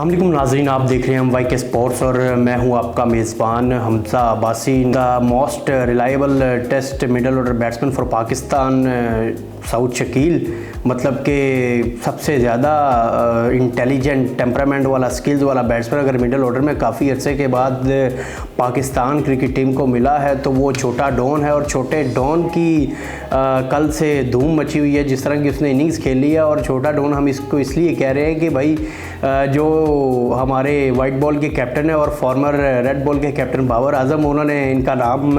अस्सलाम वालेकुम नाज़रीन, आप देख रहे हैं हम YK स्पोर्ट्स और मैं हूं आपका मेज़बान Hamza Abbasi. The most reliable test middle order batsman for Pakistan Saud Shakeel, मतलब कि सबसे ज़्यादा इंटेलिजेंट टेम्परामेंट वाला स्किल्स वाला बैट्समैन अगर मिडल ऑर्डर में काफ़ी अरसे के बाद पाकिस्तान क्रिकेट टीम को मिला है तो वो छोटा डॉन है। और छोटे डॉन की कल से धूम मची हुई है जिस तरह की उसने इनिंग्स खेली है। और छोटा डॉन हम इसको इसलिए कह रहे हैं कि भाई जो हमारे वाइट बॉल के कैप्टन है और फॉर्मर रेड बॉल के कैप्टन बाबर आजम, उन्होंने इनका नाम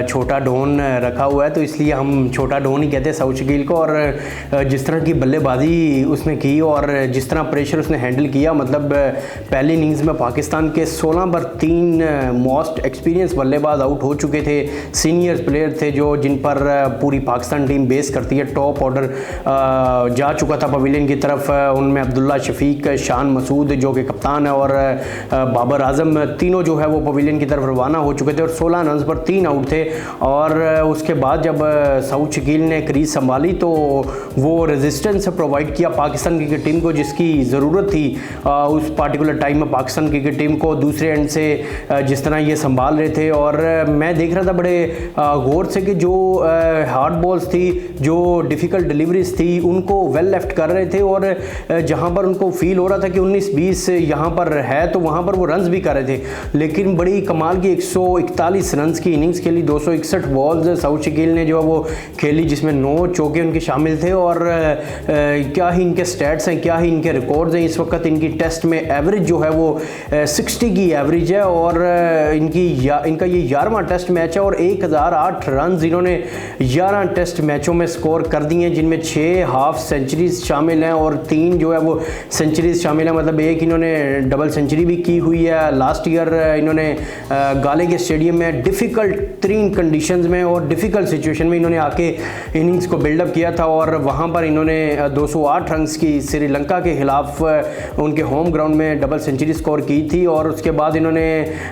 छोटा डॉन रखा हुआ है, तो इसलिए हम छोटा डॉन ही कहते हैं सऊद शकील को। और जिस तरह की बल्लेबाजी उसने की और जिस तरह प्रेशर उसने हैंडल किया, मतलब पहली इनिंग्स में पाकिस्तान के 16 पर 3 मोस्ट एक्सपीरियंस बल्लेबाज आउट हो चुके थे। सीनियर प्लेयर थे जो जिन पर पूरी पाकिस्तान टीम बेस करती है। टॉप ऑर्डर जा चुका था पवेलियन की तरफ, उनमें अब्दुल्ला शफीक, शान मसूद जो कि कप्तान है और बाबर आजम, तीनों जो है वो पवेलियन की तरफ रवाना हो चुके थे और 16 रन पर 3 आउट थे। और उसके बाद जब सऊद शकील ने क्रीज संभाली तो वो रेजिस्टेंस प्रोवाइड किया पाकिस्तान क्रिकेट टीम को जिसकी ज़रूरत थी उस पार्टिकुलर टाइम में पाकिस्तान क्रिकेट टीम को। दूसरे एंड से जिस तरह ये संभाल रहे थे और मैं देख रहा था बड़े गौर से कि जो हार्ड बॉल्स थी, जो डिफ़िकल्ट डिलीवरीज थी, उनको वेल लेफ्ट कर रहे थे और जहाँ पर उनको फील हो रहा था कि 19-20 यहाँ पर है तो वहाँ पर वो रन्स भी कर रहे थे। लेकिन बड़ी कमाल की 141 रन्स की इनिंग्स खेली, 261 बॉल्स सऊद शकील ने जो है वो खेली जिसमें 9 चौके उनके शामिल थे। और क्या ही इनके स्टैट्स हैं, क्या ही इनके रिकॉर्ड्स हैं। इस वक्त इनकी टेस्ट में एवरेज जो है वो 60 की एवरेज है और इनका ये 11वां टेस्ट मैच है और 1008 रन इन्होंने 11 टेस्ट मैचों में स्कोर कर दिए हैं, जिनमें 6 हाफ सेंचुरीज शामिल हैं और 3 जो है वो सेंचुरीज शामिल है। मतलब एक इन्होंने डबल सेंचुरी भी की हुई है। लास्ट ईयर इन्होंने गाले के स्टेडियम में डिफ़िकल्ट तरीन कंडीशंस में और डिफ़िकल्ट सिचुएशन में इन्होंने आके इनिंग्स को बिल्डअप किया था और वहाँ पर इन्होंने 208 रन की श्रीलंका के खिलाफ उनके होम ग्राउंड में डबल सेंचुरी स्कोर की थी। और उसके बाद इन्होंने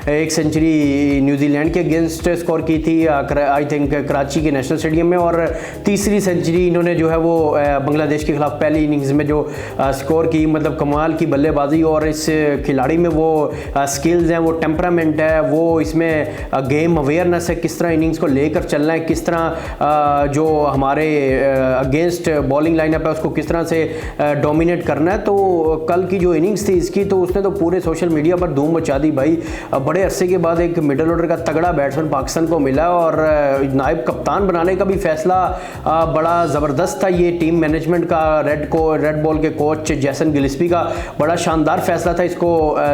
एक सेंचुरी न्यूजीलैंड के अगेंस्ट स्कोर की थी आई थिंक कराची के नेशनल स्टेडियम में, और तीसरी सेंचुरी इन्होंने जो है वो बांग्लादेश के खिलाफ पहली इनिंग्स में जो स्कोर की। मतलब कमाल की बल्लेबाजी और इस खिलाड़ी में वो स्किल्स हैं, वो टेम्परामेंट है, वो इसमें गेम अवेयरनेस है, किस तरह इनिंग्स को लेकर चलना है, किस तरह जो हमारे अगेंस्ट बॉलिंग लाइनअप है उसको किस तरह से डोमिनेट करना है। तो कल की जो इनिंग्स थी इसकी तो उसने तो पूरे सोशल मीडिया पर धूम मचा दी भाई। बड़े अरसे के बाद एक मिडल ऑर्डर का तगड़ा बैट्समैन पाकिस्तान को मिला और नायब कप्तान बनाने का भी फैसला बड़ा ज़बरदस्त था। ये टीम मैनेजमेंट का रेड बॉल के कोच जैसन गिलिस्पी का बड़ा शानदार फैसला था इसको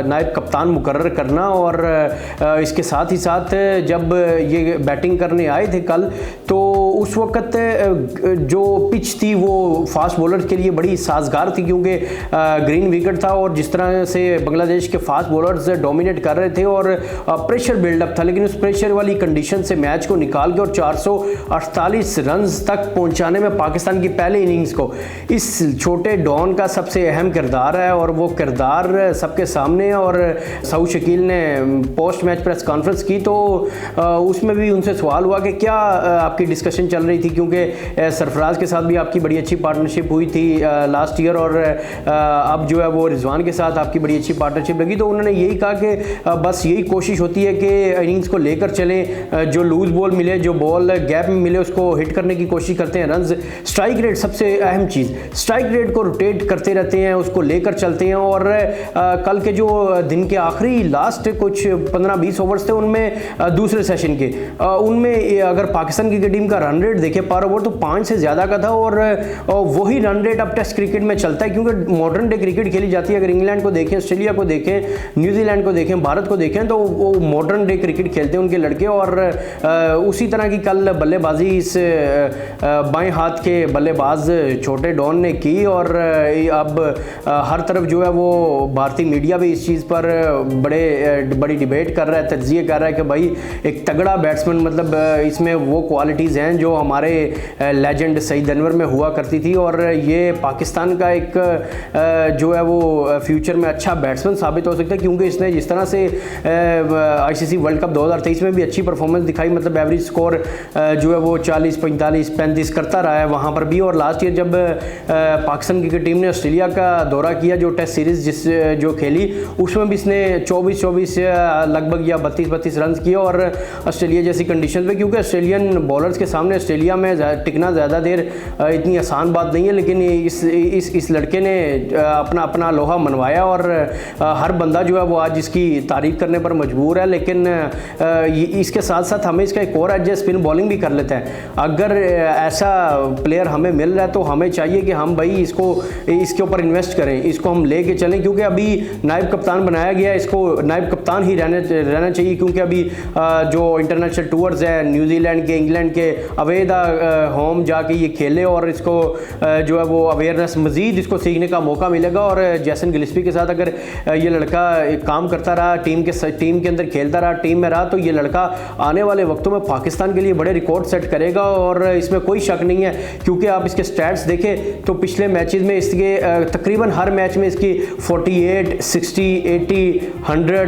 नायब कप्तान मुकर्रर करना। और इसके साथ ही साथ जब ये बैटिंग करने आए थे कल तो उस वक्त जो पिच थी वो फास्ट बॉलर्स के लिए बड़ी साजगार थी क्योंकि ग्रीन विकेट था और जिस तरह से बांग्लादेश के फास्ट बॉलर्स डोमिनेट कर रहे थे और प्रेशर बिल्डअप था। लेकिन उस प्रेशर वाली कंडीशन से मैच को निकाल के और 448 रन तक पहुंचाने में पाकिस्तान की पहले इनिंग्स को इस छोटे डॉन का सबसे अहम किरदार है और वो किरदार सबके सामने। और सऊद शकील ने पोस्ट मैच प्रेस कॉन्फ्रेंस की तो उसमें भी उनसे सवाल हुआ कि क्या आपकी डिस्कशन चल रही थी, क्योंकि सरफराज के साथ भी आपकी बड़ी अच्छी पार्टनरशिप हुई थी लास्ट ईयर और अब जो है वो रिजवान के साथ आपकी बड़ी अच्छी पार्टनरशिप लगी। तो उन्होंने यही कहा कि बस यही कोशिश होती है कि इनिंग्स को लेकर चलें, जो लूज बॉल मिले, जो बॉल गैप में मिले उसको हिट करने की कोशिश करते हैं। रन्स, स्ट्राइक रेट सबसे अहम चीज़, स्ट्राइक रेट को रोटेट करते रहते हैं, उसको लेकर चलते हैं। और कल के जो दिन के आखिरी लास्ट कुछ 15-20 ओवर्स थे उनमें दूसरे सेशन के उनमें अगर पाकिस्तान क्रिकेट टीम का रन रेट देखे पर ओवर तो 5 से ज़्यादा का था और वही रन रेट अब टेस्ट क्रिकेट में चलता है क्योंकि मॉडर्न डे क्रिकेट खेली जाती है। अगर इंग्लैंड को देखें, ऑस्ट्रेलिया को देखें, न्यूजीलैंड को देखें, भारत को देखें तो वो मॉडर्न डे क्रिकेट खेलते हैं उनके लड़के। और उसी तरह की कल बल्लेबाजी इस बाएं हाथ के बल्लेबाज छोटे डॉन ने की और अब हर तरफ जो है वो भारतीय मीडिया भी इस चीज़ पर बड़ी डिबेट कर रहा है, तज्जिए कर रहा है कि भाई एक तगड़ा बैट्समैन, मतलब इसमें वो क्वालिटीज़ हैं जो हमारे लेजेंड सईद अनवर में हुआ करती थी और ये पाकिस्तान का एक जो है वो फ्यूचर में अच्छा बैट्समैन साबित हो सकता है क्योंकि इसने जिस तरह से आईसीसी वर्ल्ड कप 2023 में भी अच्छी परफॉर्मेंस दिखाई, मतलब एवरेज स्कोर जो है वो 40, 45, 35 करता रहा है वहाँ पर भी। और लास्ट ईयर जब पाकिस्तान क्रिकेट टीम ने ऑस्ट्रेलिया का दौरा किया। जो टेस्ट सीरीज़ जो खेली उसमें भी इसने 24 लगभग या 32 रन किए और ऑस्ट्रेलिया जैसी कंडीशन पे, क्योंकि ऑस्ट्रेलियन बॉलर्स के सामने ऑस्ट्रेलिया में टिकना ज़्यादा देर इतनी आसान बात नहीं है। लेकिन इस लड़के ने अपना लोहा मनवाया और हर बंदा जो है वो आज इसकी तारीफ करने पर मजबूर है। लेकिन इसके साथ साथ हमें इसका एक और एज है, स्पिन बॉलिंग भी कर लेता है। अगर ऐसा प्लेयर हमें मिल रहा है तो हमें चाहिए कि हम भाई इसके ऊपर इन्वेस्ट करें, इसको हम लेके चलें, क्योंकि अभी नायब कप्तान बनाया गया है, इसको नायब कप्तान ही रहना चाहिए। क्योंकि अभी जो इंटरनेशनल टूर्स है न्यूजीलैंड के, इंग्लैंड के, अवेदा होम जाके ये खेले और इसको जो है वो अवेयरनेस मजीद इसको सीखने का मौका मिलेगा। और जैसन गिलिस्पी के साथ अगर ये लड़का काम करता रहा, टीम के अंदर खेलता रहा, टीम में रहा, तो ये लड़का आने वाले वक्तों में पाकिस्तान के लिए बड़े रिकॉर्ड सेट करेगा और इसमें कोई शक नहीं है। क्योंकि आप इसके स्टैट्स देखें तो पिछले मैचेस में इसके तकरीबन हर मैच में इसकी 48, 60, 80, 100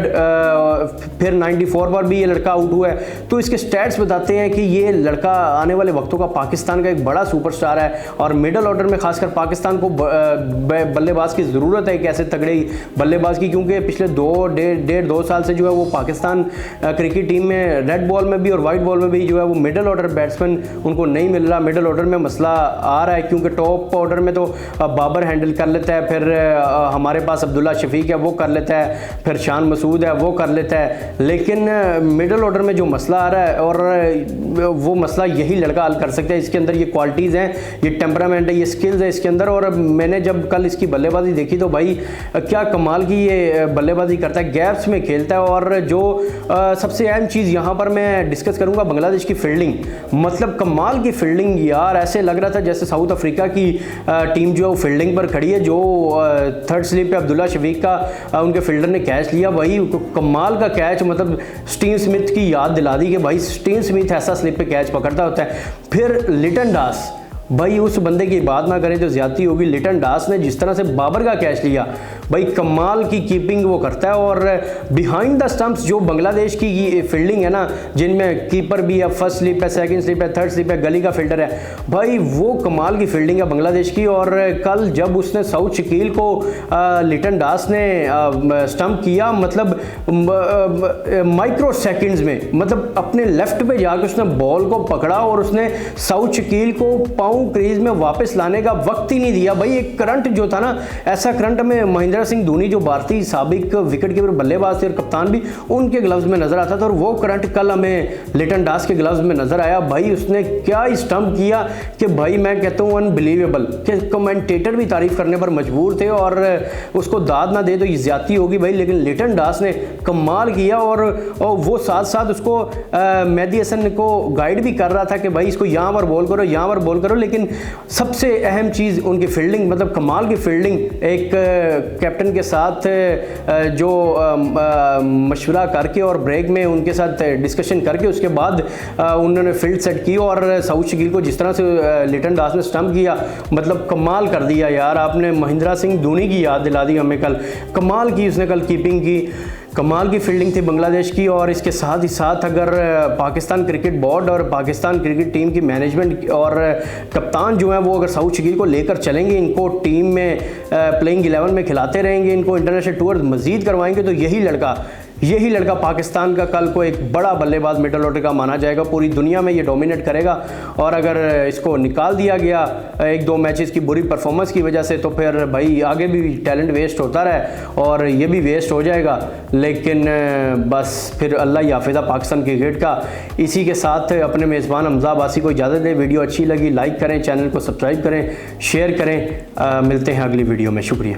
फिर 94 पर भी ये लड़का आउट हुआ है। तो इसके स्टैट्स बताते हैं कि ये लड़का आने वाले वक्तों का पाकिस्तान का एक बड़ा सुपरस्टार है। और मिडल ऑर्डर में खासकर पाकिस्तान को बल्लेबाज की ज़रूरत है, एक ऐसे तगड़े बल्लेबाज की, क्योंकि पिछले 2 साल से जो है वो पाकिस्तान क्रिकेट टीम में रेड बॉल में भी और वाइट बॉल में भी जो है वो मिडल ऑर्डर बैट्समैन उनको नहीं मिल रहा। मिडल ऑर्डर में मसला आ रहा है, क्योंकि टॉप ऑर्डर में तो बाबर हैंडल कर लेता है, फिर हमारे पास अब्दुल्ला शफीक है वो कर लेता है, फिर शान मसूद है वो कर लेता है। लेकिन मिडल ऑर्डर में जो मसला आ रहा है और वो मसला यही लड़का हल कर सकता है। इसके अंदर ये क्वालिटीज़ हैं, ये टेम्परामेंट है, ये स्किल्स है इसके अंदर। और मैंने जब कल इसकी बल्लेबाजी देखी तो भाई क्या कमाल की ये बल्लेबाजी करता है, गैप्स में खेलता है। और जो सबसे अहम चीज़ यहाँ पर मैं डिस्कस करूँगा, बांग्लादेश की फील्डिंग, मतलब कमाल की फील्डिंग यार। ऐसे लग रहा था जैसे साउथ अफ्रीका की टीम जो फील्डिंग पर खड़ी है। जो थर्ड स्लिप पे अब्दुल्ला शफीक का उनके फील्डर ने कैच लिया, वही कमाल का कैच, मतलब स्टीव स्मिथ की याद दिला दी कि भाई स्टीव स्मिथ ऐसा स्लिप पे कैच पकड़ता होता है। फिर लिटन दास, भाई उस बंदे की बात ना करें तो ज्यादती होगी। लिटन दास ने जिस तरह से बाबर का कैच लिया, भाई कमाल की कीपिंग वो करता है। और बिहाइंड द स्टंप्स जो बांग्लादेश की फील्डिंग है ना, जिनमें कीपर भी है, फर्स्ट स्लिप है, सेकंड स्लिप है, थर्ड स्लिप है, गली का फील्डर है, भाई वो कमाल की फील्डिंग है बांग्लादेश की। और कल जब उसने साउथ शकील को लिटन दास ने स्टंप किया, मतलब माइक्रो सेकेंड्स में, मतलब अपने लेफ्ट पे जाकर उसने बॉल को पकड़ा और उसने साउथ शकील को पाँव क्रीज में वापस लाने का वक्त ही नहीं दिया। भाई एक करंट जो था ना, ऐसा करंट में महेंद्र सिंह धोनी जो भारतीय साबिक विकेट कीपर बल्लेबाज थे और कप्तान भी, उनके ग्लव्स में नजर आता था। और वो करंट कल हमें लिटन दास के ग्लव्स में नजर आया। भाई उसने क्या स्टंप किया कि भाई मैं कहता हूँ अनबिलीवेबल, कि कमेंटेटर भी तारीफ करने पर मजबूर थे। और उसको दाद ना दे तो ये ज्यादती होगी भाई, लेकिन लिटन दास ने कमाल किया। और वो साथ साथ उसको मेहदी हसन को गाइड भी कर रहा था कि भाई इसको यहाँ पर बॉल करो, यहाँ पर बॉल करो। लेकिन सबसे अहम चीज़ उनकी फील्डिंग, मतलब कमाल की फील्डिंग। एक कैप्टन के साथ जो मशवरा करके और ब्रेक में उनके साथ डिस्कशन करके उसके बाद उन्होंने फील्ड सेट की और साउथ शकील को जिस तरह से लिटन दास ने स्टंप किया, मतलब कमाल कर दिया यार। आपने महेंद्र सिंह धोनी की याद दिला दी हमें कल, कमाल की उसने कल कीपिंग की, कमाल की फील्डिंग थी बांग्लादेश की। और इसके साथ ही साथ अगर पाकिस्तान क्रिकेट बोर्ड और पाकिस्तान क्रिकेट टीम की मैनेजमेंट और कप्तान जो है वो अगर साउथ शकील को लेकर चलेंगे, इनको टीम में प्लेइंग 11 में खिलाते रहेंगे, इनको इंटरनेशनल टूर मजीद करवाएंगे, तो यही लड़का पाकिस्तान का कल को एक बड़ा बल्लेबाज मिडल ऑर्डर का माना जाएगा। पूरी दुनिया में ये डोमिनेट करेगा। और अगर इसको निकाल दिया गया 1-2 मैचेस की बुरी परफॉर्मेंस की वजह से, तो फिर भाई आगे भी टैलेंट वेस्ट होता रहे और ये भी वेस्ट हो जाएगा। लेकिन बस फिर अल्लाह ही हाफिज़ पाकिस्तान क्रिकेट का। इसी के साथ अपने मेज़बान हमजा अब्बासी को इजाज़त दें। वीडियो अच्छी लगी लाइक करें, चैनल को सब्सक्राइब करें, शेयर करें। मिलते हैं अगली वीडियो में। शुक्रिया।